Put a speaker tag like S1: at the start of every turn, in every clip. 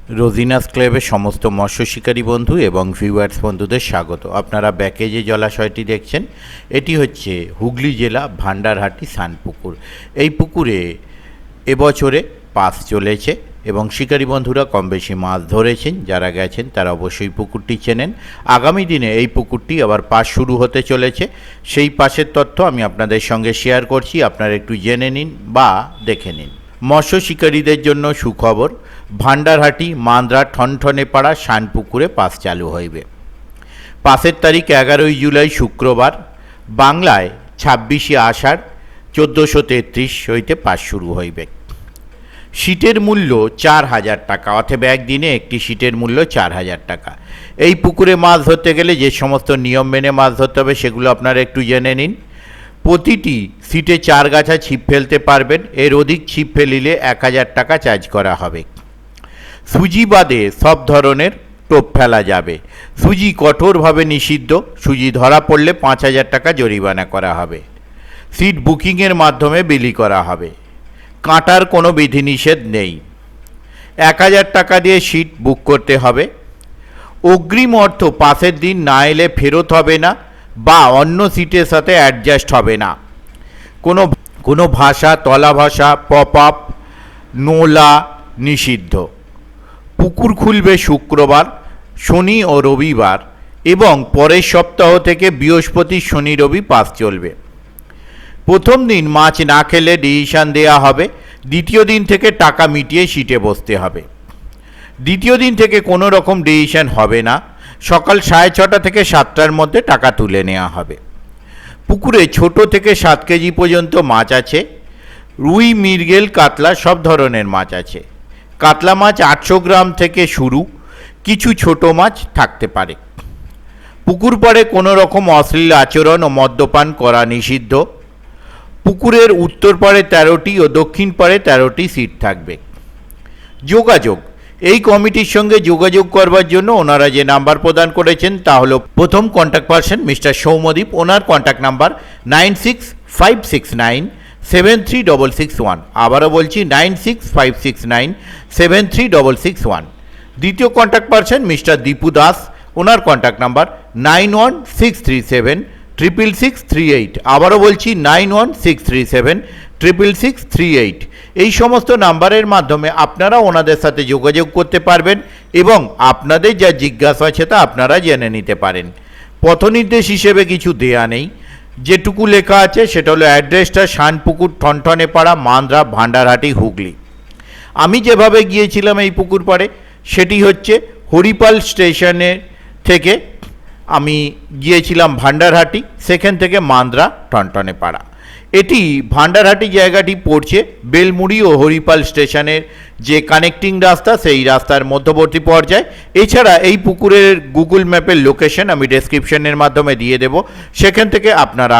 S1: রোজিনাস ক্লাবের সমস্ত মৎস্য শিকারী বন্ধু এবং ভিউয়ার্স বন্ধুদের স্বাগত। আপনারা ব্যাকে যে জলাশয়টি দেখছেন এটি হচ্ছে হুগলি জেলা ভান্ডারহাটি সানপুকুর। এই পুকুরে এবছরে পাস চলেছে এবং শিকারী বন্ধুরা কম বেশি মাছ ধরেছেন। যারা গেছেন তারা অবশ্যই পুকুরটি চেনেন। আগামী দিনে এই পুকুরটি আবার পাস শুরু হতে চলেছে, সেই পাসের তথ্য আমি আপনাদের সঙ্গে শেয়ার করছি। আপনারা একটু জেনে নিন বা দেখে নিন। মৎস্য শিকারীদের জন্য সুখবর, ভান্ডারহাটি মান্দ্রা ঠনঠনেপাড়া শানপুকুরে পাস চালু হইবে। পাসের তারিখ 11ই জুলাই শুক্রবার, বাংলায় 26শে আষাঢ় 1433 হইতে পাস শুরু হইবে। সিটের মূল্য 4000 টাকা, অথবা একদিনে একটি সিটের মূল্য 4000 টাকা। এই পুকুরে মাছ ধরতে গেলে যে সমস্ত নিয়ম মেনে মাছ ধরতে হবে সেগুলো আপনারা একটু জেনে নিন। প্রতিটি সিটে 4 গাছা ছিপ ফেলতে পারবেন, এর অধিক ছিপ ফেলিলে 1000 টাকা চার্জ করা হবে। সুজি বাদে সব ধরনের টোপ ফেলা যাবে। সুজি কঠোরভাবে নিষিদ্ধ, সুজি ধরা পড়লে 5000 টাকা জরিমানা করা হবে। সিট বুকিংয়ের মাধ্যমে বিলি করা হবে। কাটার কোনো বিধিনিষেধ নেই। 1000 টাকা দিয়ে সিট বুক করতে হবে। অগ্রিম অর্থ পাসের দিন না এলে ফেরত হবে না বা অন্য সিটের সাথে অ্যাডজাস্ট হবে না। কোনো ভাষা, তলা ভাষা, পপ আপ, নোলা নিষিদ্ধ। পুকুর খুলবে শুক্রবার, শনি ও রবিবার এবং পরের সপ্তাহ থেকে বৃহস্পতি, শনি, রবি পাস চলবে। প্রথম দিন মাছ না খেলে ডিসিশন দেওয়া হবে। দ্বিতীয় দিন থেকে টাকা মিটিয়ে সিটে বসতে হবে। দ্বিতীয় দিন থেকে কোনো রকম ডিসিশন হবে না। সকাল 6:30 থেকে 7টার মধ্যে টাকা তুলে নেওয়া হবে। পুকুরে ছোট থেকে 7 কেজি পর্যন্ত মাছ আছে। রুই, মৃগেল, কাতলা সব ধরনের মাছ আছে। কাতলা মাছ 800 গ্রাম থেকে শুরু, কিছু ছোট মাছ থাকতে পারে। পুকুর পাড়ে কোনো রকম অশ্লীল আচরণ ও মদ্যপান করা নিষিদ্ধ। পুকুরের উত্তর পাড়ে 13টি ও দক্ষিণ পাড়ে 13টি সিট থাকবে। যোগাযোগ, এই কমিটির সঙ্গে যোগাযোগ করবার জন্য ওনারা যে নাম্বার প্রদান করেছেন তা হলো, প্রথম কন্ট্যাক্ট পারসন মিস্টার সৌম্যদীপ, ওনার কন্ট্যাক্ট নাম্বার 9656973661। আবারও বলছি 9656973661। দ্বিতীয় contact person mister Dipu Das, ওনার কন্ট্যাক্ট নাম্বার 9163766638। আবারও বলছি 9163766638। এই সমস্ত নাম্বারের মাধ্যমে আপনারা ওনাদের সাথে যোগাযোগ করতে পারবেন এবং আপনাদের যা জিজ্ঞাসা আছে তা আপনারা জেনে নিতে পারেন। পথনির্দেশ হিসেবে কিছু দেয়া নেই। যেটুকু লেখা আছে সেটা হলো অ্যাড্রেসটা শানপুকুর, ঠনঠনেপাড়া, মান্দ্রা, ভান্ডারহাটি, হুগলি। আমি যেভাবে গিয়েছিলাম এই পুকুর পাড়ে সেটি হচ্ছে হরিপাল স্টেশনে থেকে আমি গিয়েছিলাম ভান্ডারহাটি, সেখান থেকে মান্দ্রা, ঠনঠনেপাড়া। এটি ভান্ডারহাটি জায়গাটি পড়ছে বেলমুড়ি ও হরিপাল স্টেশনের যে কানেক্টিং রাস্তা, সেই রাস্তার মধ্যবর্তী পর্যায়ে। এছাড়া এই পুকুরের গুগল ম্যাপের লোকেশন আমি ডেসক্রিপশনের মাধ্যমে দিয়ে দেব, সেখান থেকে আপনারা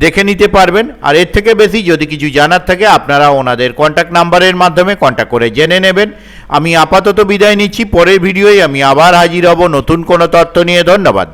S1: দেখে নিতে পারবেন। আর এর থেকে বেশি যদি কিছু জানার থাকে আপনারা ওনাদের কন্ট্যাক্ট নাম্বারের মাধ্যমে কন্ট্যাক্ট করে জেনে নেবেন। আমি আপাতত বিদায় নিচ্ছি। পরের ভিডিওয় আমি আবার হাজির হব নতুন কোনো তথ্য নিয়ে। ধন্যবাদ।